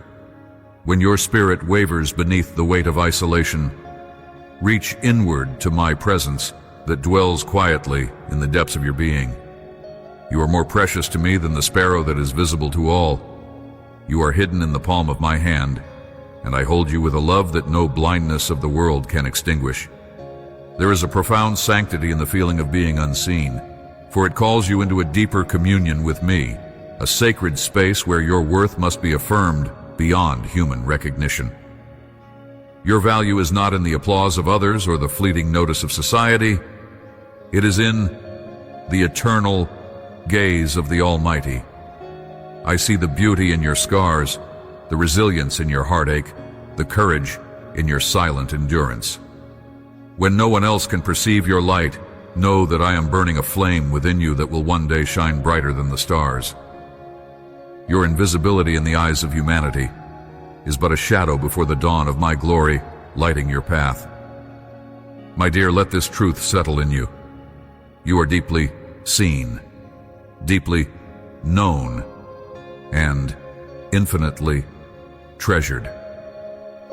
When your spirit wavers beneath the weight of isolation, reach inward to my presence that dwells quietly in the depths of your being. You are more precious to me than the sparrow that is visible to all. You are hidden in the palm of my hand, and I hold you with a love that no blindness of the world can extinguish. There is a profound sanctity in the feeling of being unseen, for it calls you into a deeper communion with me, a sacred space where your worth must be affirmed beyond human recognition. Your value is not in the applause of others or the fleeting notice of society. It is in the eternal gaze of the Almighty. I see the beauty in your scars, the resilience in your heartache, the courage in your silent endurance. When no one else can perceive your light, know that I am burning a flame within you that will one day shine brighter than the stars. Your invisibility in the eyes of humanity is but a shadow before the dawn of my glory lighting your path. My dear, let this truth settle in you. You are deeply seen, deeply known, and infinitely treasured.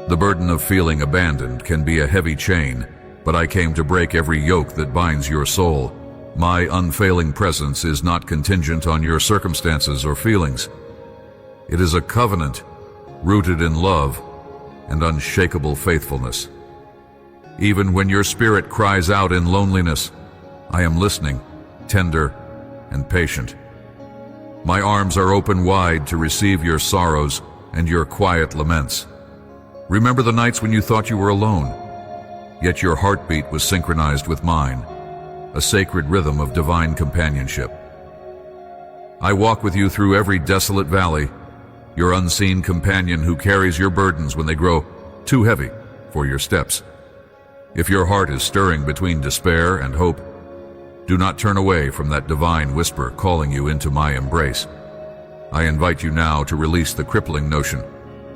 The burden of feeling abandoned can be a heavy chain, but I came to break every yoke that binds your soul. My unfailing presence is not contingent on your circumstances or feelings. It is a covenant rooted in love and unshakable faithfulness. Even when your spirit cries out in loneliness, I am listening, tender and patient. My arms are open wide to receive your sorrows and your quiet laments. Remember the nights when you thought you were alone, yet your heartbeat was synchronized with mine, a sacred rhythm of divine companionship. I walk with you through every desolate valley, your unseen companion who carries your burdens when they grow too heavy for your steps. If your heart is stirring between despair and hope, do not turn away from that divine whisper calling you into my embrace. I invite you now to release the crippling notion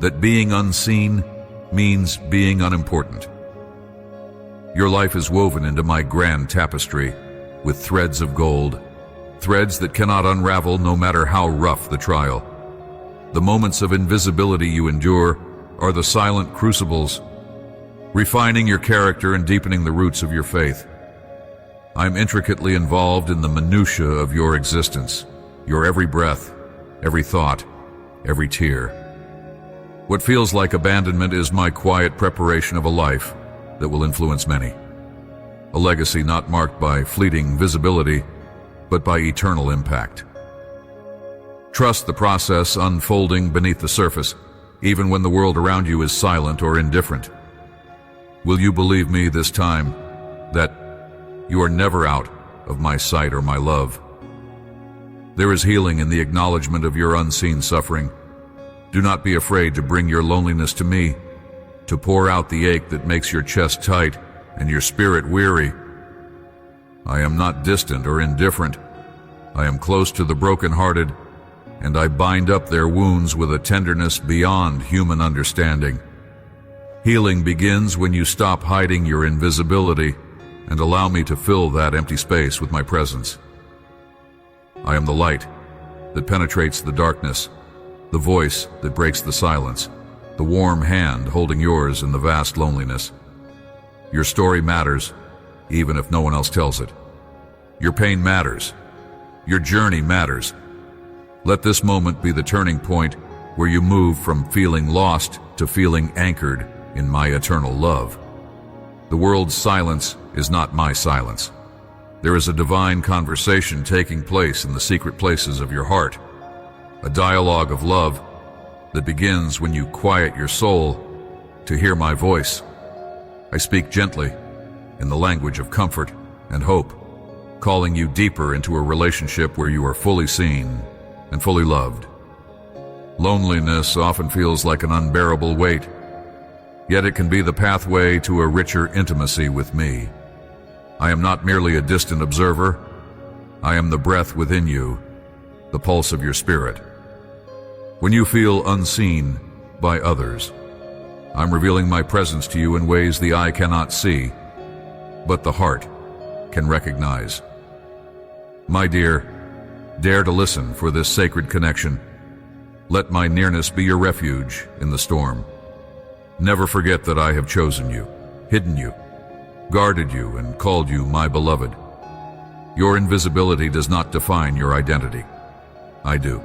that being unseen means being unimportant. Your life is woven into my grand tapestry with threads of gold, threads that cannot unravel no matter how rough the trial. The moments of invisibility you endure are the silent crucibles, refining your character and deepening the roots of your faith. I'm intricately involved in the minutiae of your existence, your every breath, every thought, every tear. What feels like abandonment is my quiet preparation of a life that will influence many. A legacy not marked by fleeting visibility, but by eternal impact. Trust the process unfolding beneath the surface, even when the world around you is silent or indifferent. Will you believe me this time that you are never out of my sight or my love? There is healing in the acknowledgement of your unseen suffering. Do not be afraid to bring your loneliness to me, to pour out the ache that makes your chest tight and your spirit weary. I am not distant or indifferent. I am close to the brokenhearted, and I bind up their wounds with a tenderness beyond human understanding. Healing begins when you stop hiding your invisibility and allow me to fill that empty space with my presence. I am the light that penetrates the darkness, the voice that breaks the silence, the warm hand holding yours in the vast loneliness. Your story matters, even if no one else tells it. Your pain matters. Your journey matters. Let this moment be the turning point where you move from feeling lost to feeling anchored in my eternal love. The world's silence is not my silence. There is a divine conversation taking place in the secret places of your heart, a dialogue of love that begins when you quiet your soul to hear my voice. I speak gently, in the language of comfort and hope, calling you deeper into a relationship where you are fully seen and fully loved. Loneliness often feels like an unbearable weight, yet it can be the pathway to a richer intimacy with me. I am not merely a distant observer. I am the breath within you, the pulse of your spirit. When you feel unseen by others, I'm revealing my presence to you in ways the eye cannot see, but the heart can recognize. My dear, dare to listen for this sacred connection. Let my nearness be your refuge in the storm. Never forget that I have chosen you, hidden you, guarded you, and called you my beloved. Your invisibility does not define your identity. I do.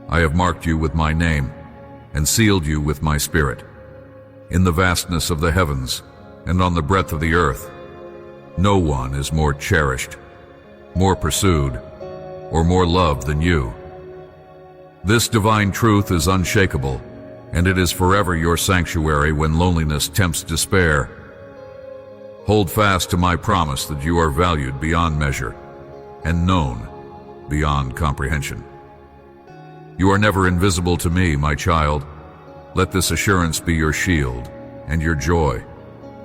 I have marked you with my name and sealed you with my spirit. In the vastness of the heavens and on the breadth of the earth, no one is more cherished, more pursued, or more loved than you. This divine truth is unshakable, and it is forever your sanctuary when loneliness tempts despair. Hold fast to my promise that you are valued beyond measure and known beyond comprehension. You are never invisible to me, my child. Let this assurance be your shield and your joy,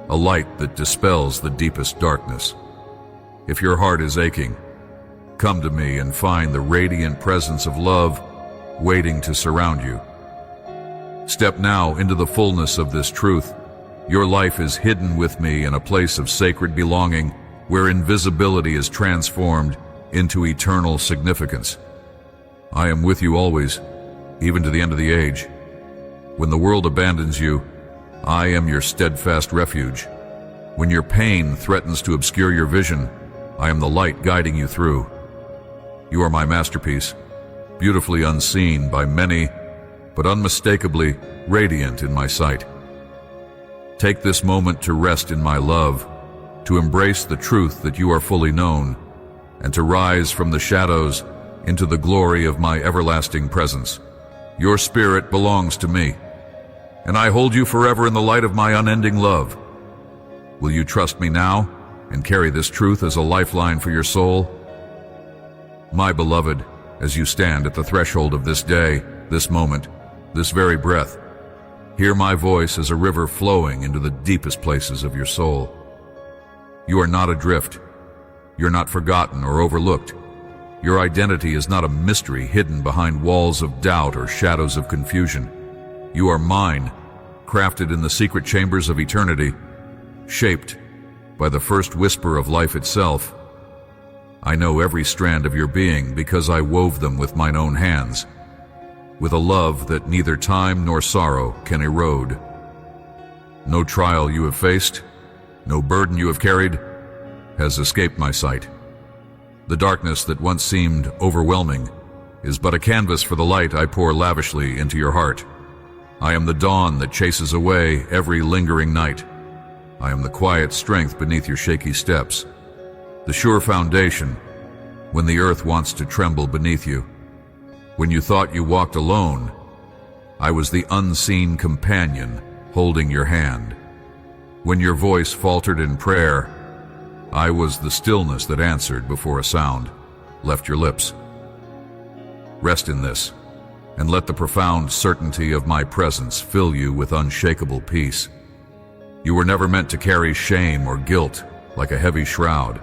a light that dispels the deepest darkness. If your heart is aching, come to me and find the radiant presence of love waiting to surround you. Step now into the fullness of this truth. Your life is hidden with me in a place of sacred belonging where invisibility is transformed into eternal significance. I am with you always, even to the end of the age. When the world abandons you, I am your steadfast refuge. When your pain threatens to obscure your vision, I am the light guiding you through. You are my masterpiece, beautifully unseen by many, but unmistakably radiant in my sight. Take this moment to rest in my love, to embrace the truth that you are fully known, and to rise from the shadows into the glory of my everlasting presence. Your spirit belongs to me, and I hold you forever in the light of my unending love. Will you trust me now and carry this truth as a lifeline for your soul? My beloved, as you stand at the threshold of this day, this moment, this very breath, hear my voice as a river flowing into the deepest places of your soul. You are not adrift. You're not forgotten or overlooked. Your identity is not a mystery hidden behind walls of doubt or shadows of confusion. You are mine, crafted in the secret chambers of eternity, shaped by the first whisper of life itself. I know every strand of your being because I wove them with mine own hands, with a love that neither time nor sorrow can erode. No trial you have faced, no burden you have carried, has escaped my sight. The darkness that once seemed overwhelming is but a canvas for the light I pour lavishly into your heart. I am the dawn that chases away every lingering night. I am the quiet strength beneath your shaky steps, the sure foundation when the earth wants to tremble beneath you. When you thought you walked alone, I was the unseen companion holding your hand. When your voice faltered in prayer, I was the stillness that answered before a sound left your lips. Rest in this, and let the profound certainty of my presence fill you with unshakable peace. You were never meant to carry shame or guilt like a heavy shroud.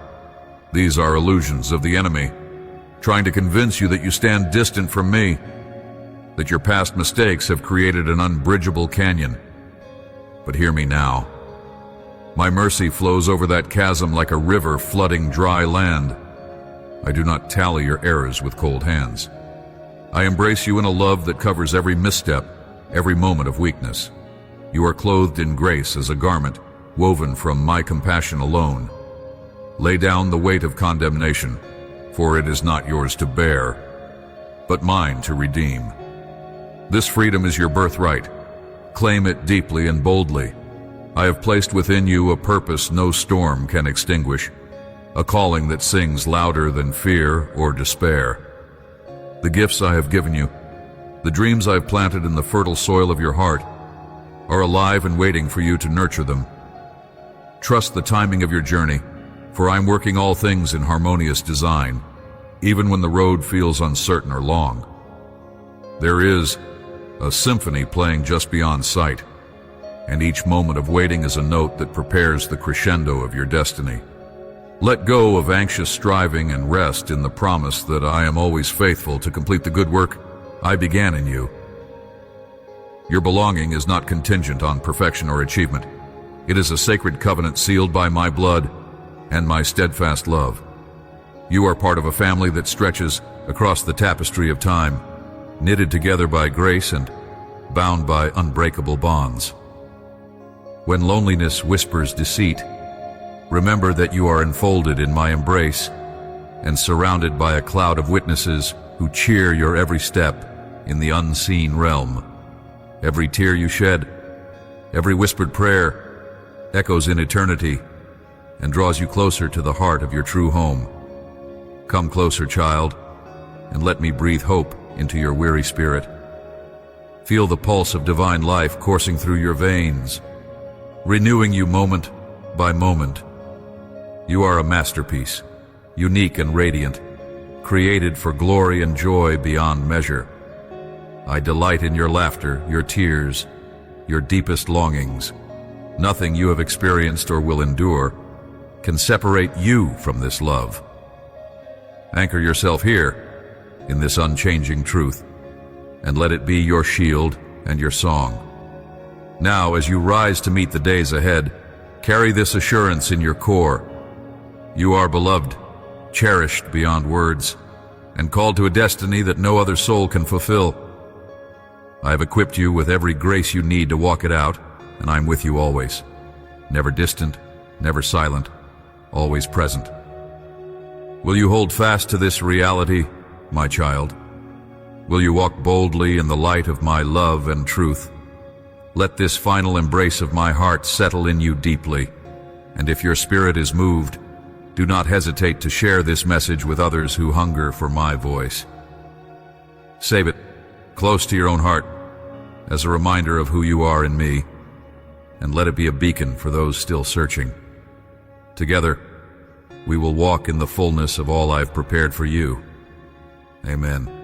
These are illusions of the enemy, trying to convince you that you stand distant from me, that your past mistakes have created an unbridgeable canyon. But hear me now. My mercy flows over that chasm like a river flooding dry land. I do not tally your errors with cold hands. I embrace you in a love that covers every misstep, every moment of weakness. You are clothed in grace as a garment woven from my compassion alone. Lay down the weight of condemnation, for it is not yours to bear, but mine to redeem. This freedom is your birthright. Claim it deeply and boldly. I have placed within you a purpose no storm can extinguish, a calling that sings louder than fear or despair. The gifts I have given you, the dreams I have planted in the fertile soil of your heart, are alive and waiting for you to nurture them. Trust the timing of your journey, for I am working all things in harmonious design, even when the road feels uncertain or long. There is a symphony playing just beyond sight, and each moment of waiting is a note that prepares the crescendo of your destiny. Let go of anxious striving and rest in the promise that I am always faithful to complete the good work I began in you. Your belonging is not contingent on perfection or achievement. It is a sacred covenant sealed by my blood and my steadfast love. You are part of a family that stretches across the tapestry of time, knitted together by grace and bound by unbreakable bonds. When loneliness whispers deceit, remember that you are enfolded in my embrace and surrounded by a cloud of witnesses who cheer your every step in the unseen realm. Every tear you shed, every whispered prayer, echoes in eternity and draws you closer to the heart of your true home. Come closer, child, and let me breathe hope into your weary spirit. Feel the pulse of divine life coursing through your veins, renewing you moment by moment. You are a masterpiece, unique and radiant, created for glory and joy beyond measure. I delight in your laughter, your tears, your deepest longings. Nothing you have experienced or will endure can separate you from this love. Anchor yourself here in this unchanging truth, and let it be your shield and your song. Now, as you rise to meet the days ahead, carry this assurance in your core. You are beloved, cherished beyond words, and called to a destiny that no other soul can fulfill. I have equipped you with every grace you need to walk it out, and I am with you always, never distant, never silent, always present. Will you hold fast to this reality, my child? Will you walk boldly in the light of my love and truth? Let this final embrace of my heart settle in you deeply, and if your spirit is moved, do not hesitate to share this message with others who hunger for my voice. Save it close to your own heart as a reminder of who you are in me, and let it be a beacon for those still searching. Together, we will walk in the fullness of all I've prepared for you. Amen.